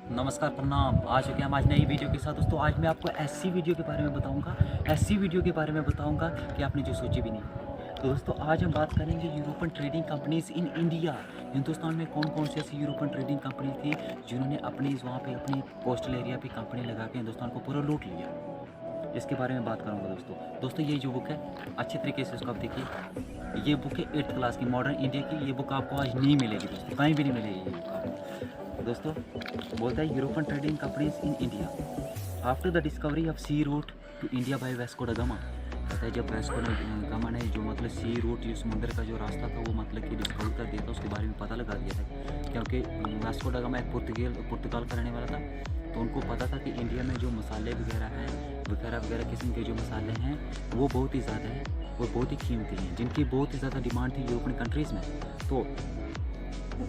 नमस्कार, प्रणाम। आ चुके हैं हम आज नई वीडियो के साथ। दोस्तों आज मैं आपको ऐसी वीडियो के बारे में बताऊंगा, ऐसी वीडियो के बारे में बताऊंगा कि आपने जो सोची भी नहीं। तो दोस्तों आज हम बात करेंगे European trading companies in India. Hindustan में कौन कौन सी ऐसी यूरोपियन ट्रेडिंग कंपनी थी जिन्होंने अपनी वहाँ पे अपनी कोस्टल एरिया पे कंपनी लगा के हिंदुस्तान को पूरा लूट लिया। इसके बारे में बात करूँगा दोस्तों। दोस्तों ये जो बुक है अच्छे तरीके से इसको आप देखिए। ये बुक है 8th क्लास की मॉडर्न इंडिया की। ये बुक आपको आज नहीं मिलेगी दोस्तों, कहीं भी नहीं मिलेगी ये बुक आपको। दोस्तों बोलता है European trading companies in India after the discovery of sea route to India by Vasco da Gama. कहता है जब वास्को ड गामा ने जो मतलब सी रूट जो समुद्र का जो रास्ता था वो मतलब कि डिस्कवर कर दिया था, उसके बारे में पता लगा दिया था। क्योंकि वास्को ड गामा एक पुर्तगाल का रहने वाला था, तो उनको पता था कि इंडिया में जो मसाले वगैरह हैं वगैरह वगैरह किस्म के जो मसाले हैं वो बहुत ही ज़्यादा हैं और बहुत ही कीमती हैं, जिनकी बहुत ही ज़्यादा डिमांड थी यूरोपियन कंट्रीज़ में। तो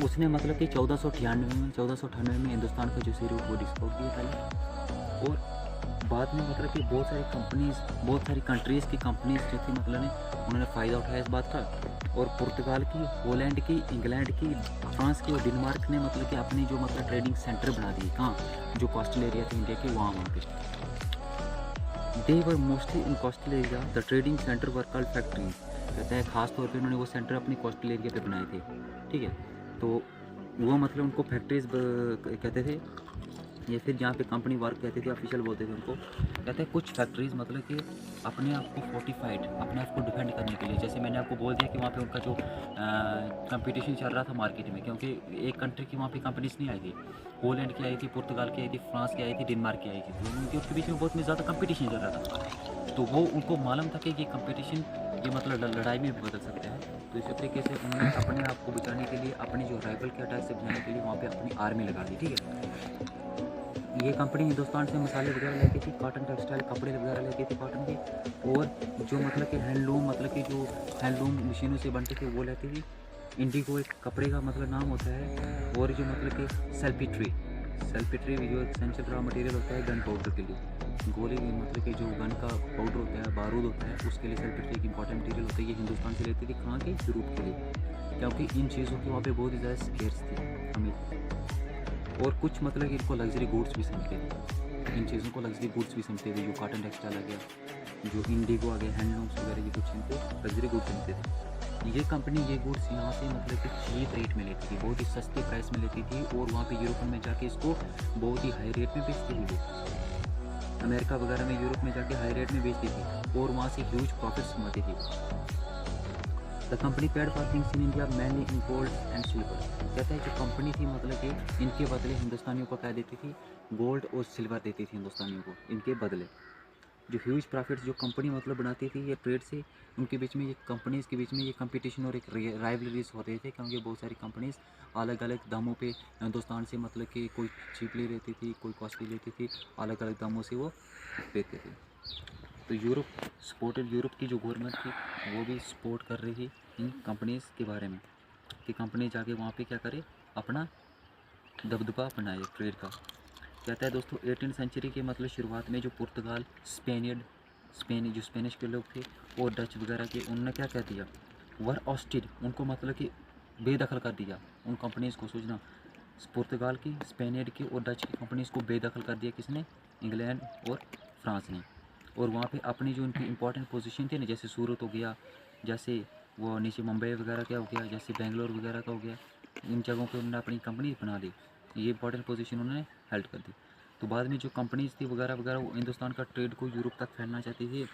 उसने मतलब कि 1498 में हिंदुस्तान का जो सी रूट वो डिस्कवर किया पहले। और बाद में मतलब कि बहुत सारी कंपनीज, बहुत सारी कंट्रीज़ की कंपनीज जो थी मतलब ने उन्होंने फ़ायदा उठाया इस बात का। और पुर्तगाल की, होलैंड की, इंग्लैंड की, फ्रांस की और डेनमार्क ने मतलब कि अपनी जो मतलब ट्रेडिंग सेंटर बना दिए। कहाँ? जो कोस्टल एरिया थे इंडिया के वहाँ पे they were mostly in coastal area the trading centre were called factories. कहते हैं खास तौर पे उन्होंने वो सेंटर अपनी कोस्टल एरिया पे बनाए थे। ठीक है, तो वो मतलब उनको फैक्ट्रीज कहते थे, या फिर जहाँ पे कंपनी वर्क कहते थे, ऑफिशियल बोलते थे उनको। कहते हैं कुछ फैक्ट्रीज मतलब कि अपने आप को फोर्टिफाइड, अपने आप को डिफेंड करने के लिए, जैसे मैंने आपको बोल दिया कि वहाँ पे उनका जो कंपटीशन चल रहा था मार्केट में, क्योंकि एक कंट्री की वहाँ पे कंपनीज नहीं आई थी। होलैंड की आई थी, पुर्तगाल की आई थी, फ्रांस की आई थी, डेनमार्क की आई थी। तो उनके बीच में बहुत ज़्यादा कंपटीशन चल रहा था। तो वो उनको मालूम था कि ये कंपटीशन ये मतलब लड़ाई में भी बदल सकते हैं। तो इसी तरीके से उन्होंने अपने आप को बचाने के लिए, अपनी जो राइवल के अटैक से बचाने के लिए वहाँ पे अपनी आर्मी लगा दी। ठीक है, ये कंपनी हिंदुस्तान से मसाले वगैरह लेती थी, कॉटन टेक्सटाइल कपड़े वगैरह लेती थी कॉटन के। और जो मतलब कि हैंडलूम, मतलब कि जो हैंडलूम मशीनों से बनते थे वो लेती थी। इंडिगो एक कपड़े का मतलब नाम होता है। और जो मतलब कि सेल्फी ट्री जो एसेंशियल रॉ मटेरियल होता है गन पाउडर के लिए। गोली मतलब कि जो गन का पाउडर होता है, बारूद होता है, उसके लिए सेल्फी ट्री एक इंपॉर्टेंट मटेरियल होता है। ये हिंदुस्तान से लेती थी, कहाँ के? यूरोप के लिए, क्योंकि इन चीज़ों की वहाँ पे बहुत ही ज़्यादा स्केर्स थी, अमीर। और कुछ मतलब कि इनको लग्जरी गुड्स भी समझते थे, इन चीज़ों को लग्जरी गुड्स भी समझते थे। जो कॉटन टेक्सटाइल आ गया, जो इंडिगो आ गया, हैंडलूम्स वगैरह, ये कुछ इनको लग्जरी गुड्स समझते थे। ये कंपनी ये गुड्स यहाँ से मतलब कि चीप रेट में लेती थी, बहुत ही सस्ते प्राइस में लेती थी। और वहाँ पे यूरोप में जाके इसको बहुत ही हाई रेट में बेचती थी। अमेरिका वगैरह में, यूरोप में जाके हाई रेट में बेचती थी और वहाँ से ह्यूज प्रॉफिट्स कमाती थी। The company paid for things in India mainly in gold and silver. कहता है जो कंपनी थी मतलब कि इनके बदले हिंदुस्तानियों को क्या देती थी? गोल्ड और सिल्वर देती थी हिंदुस्तानियों को इनके बदले। जो ह्यूज प्रॉफिट्स जो कंपनी मतलब बनाती थी ये ट्रेड से, उनके बीच में, ये कंपनीज़ के बीच में ये कंपटीशन और एक राइवलरीज होते थे, क्योंकि बहुत सारी कंपनीज़ अलग अलग दामों पे हिंदुस्तान से मतलब कि कोई चीपली लेती थी, कोई कॉस्टली लेती थी, अलग अलग दामों से वो देते थे। तो यूरोप की जो गवर्नमेंट थी वो भी सपोर्ट कर रही थी इन कंपनीज़ के बारे में, कि कंपनी जाके वहाँ पे क्या करे, अपना दबदबा बनाए ट्रेड का। कहता है दोस्तों 18वीं सेंचुरी के मतलब शुरुआत में जो पुर्तगाल, जो स्पेनिश के लोग थे और डच वगैरह के, उन्होंने क्या कह दिया? वर ऑस्टिड, उनको मतलब कि बेदखल कर दिया उन कंपनीज़ को। सोचना, पुर्तगाल की, स्पेनियड की और डच की कंपनीज़ को बेदखल कर दिया किसने? इंग्लैंड और फ्रांस ने। और वहाँ पे अपनी जो उनकी इंपॉर्टेंट पोजीशन थी ना, जैसे सूरत हो गया, जैसे वो नीचे मुंबई वगैरह का हो गया, जैसे बेंगलोर वगैरह का हो गया, इन जगहों पे उन्होंने अपनी कंपनी बना दी। ये इंपॉर्टेंट पोजीशन उन्होंने हेल्ड कर दी। तो बाद में जो कंपनीज़ थी वगैरह वगैरह वो हिंदुस्तान का ट्रेड को यूरोप तक फैलना चाहती थी।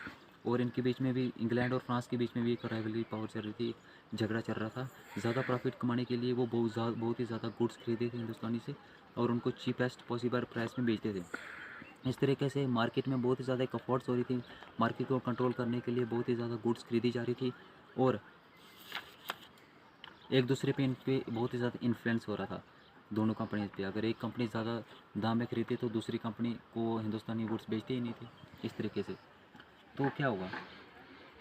और इनके बीच में भी, इंग्लैंड और फ्रांस के बीच में भी एक राइवलरी पावर चल रही थी, झगड़ा चल रहा था। ज़्यादा प्रॉफिट कमाने के लिए वो बहुत ही ज़्यादा गुड्स खरीदे थे हिंदुस्तानी से और उनको चीपेस्ट पॉसिबल प्राइस में बेचते थे। इस तरीके से मार्केट में बहुत ही ज़्यादा एक अफोर्ट्स हो रही थी। मार्केट को कंट्रोल करने के लिए बहुत ही ज़्यादा गुड्स खरीदी जा रही थी और एक दूसरे पे इन पे बहुत ही ज़्यादा इन्फ्लुएंस हो रहा था दोनों कंपनीज पे। अगर एक कंपनी ज़्यादा दाम में खरीदती तो दूसरी कंपनी को हिंदुस्तानी गुड्स बेचती ही नहीं थी, इस तरीके से। तो क्या हुआ,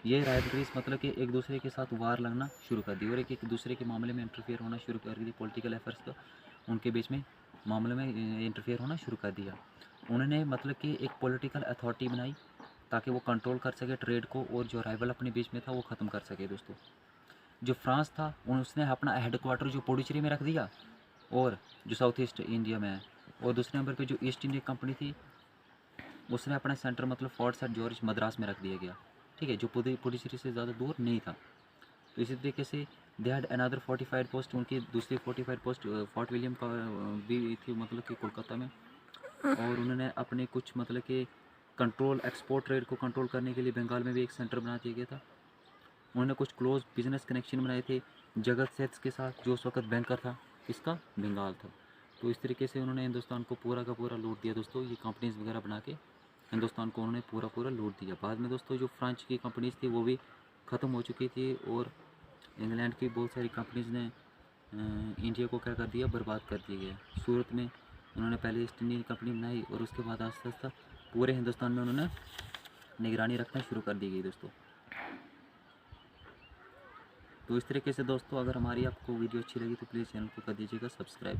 ये राइवलरीज मतलब कि एक दूसरे के साथ वार लगना शुरू कर दी और एक दूसरे के मामले में इंटरफेयर होना शुरू कर दी। पॉलिटिकल अफेयर्स का उनके बीच में मामले में इंटरफेयर होना शुरू कर दिया। उन्होंने मतलब कि एक पॉलिटिकल अथॉरिटी बनाई ताकि वो कंट्रोल कर सके ट्रेड को और जो राइवल अपने बीच में था वो ख़त्म कर सके दोस्तों। जो फ्रांस था उसने अपना हेड क्वार्टर जो पुडुचेरी में रख दिया, और जो साउथ ईस्ट इंडिया में है और दूसरे नंबर पे जो ईस्ट इंडिया कंपनी थी उसने अपना सेंटर मतलब फोर्ट सेंट जॉर्ज मद्रास में रख दिया गया, ठीक है, जो पुडुचेरी से ज़्यादा दूर नहीं था। तो इसी तरीके से दे हैड अनदर 45 पोस्ट, उनकी दूसरी 45 पोस्ट फोर्ट विलियम का भी थी मतलब कि कोलकाता में। और उन्होंने अपने कुछ मतलब कि कंट्रोल एक्सपोर्ट ट्रेड को कंट्रोल करने के लिए बंगाल में भी एक सेंटर बना दिया गया था। उन्होंने कुछ क्लोज बिजनेस कनेक्शन बनाए थे जगत सेट्स के साथ, जो उस वक्त बैंकर था, किसका, बंगाल था। तो इस तरीके से उन्होंने हिंदुस्तान को पूरा का पूरा लूट दिया दोस्तों। ये कंपनीज वगैरह बना के हिंदुस्तान को उन्होंने पूरा पूरा लूट दिया। बाद में दोस्तों जो फ्रांच की कंपनीज थी वो भी ख़त्म हो चुकी थी, और इंग्लैंड की बहुत सारी कंपनीज ने इंडिया को क्या कर दिया, बर्बाद कर दिया गया। सूरत में उन्होंने पहले ईस्ट इंडियन कंपनी बनाई, और उसके बाद आस्ता आस्ता पूरे हिंदुस्तान में उन्होंने निगरानी रखना शुरू कर दी गई दोस्तों। तो इस तरीके से दोस्तों अगर हमारी आपको वीडियो अच्छी लगी तो प्लीज़ चैनल को कर दीजिएगा सब्सक्राइब।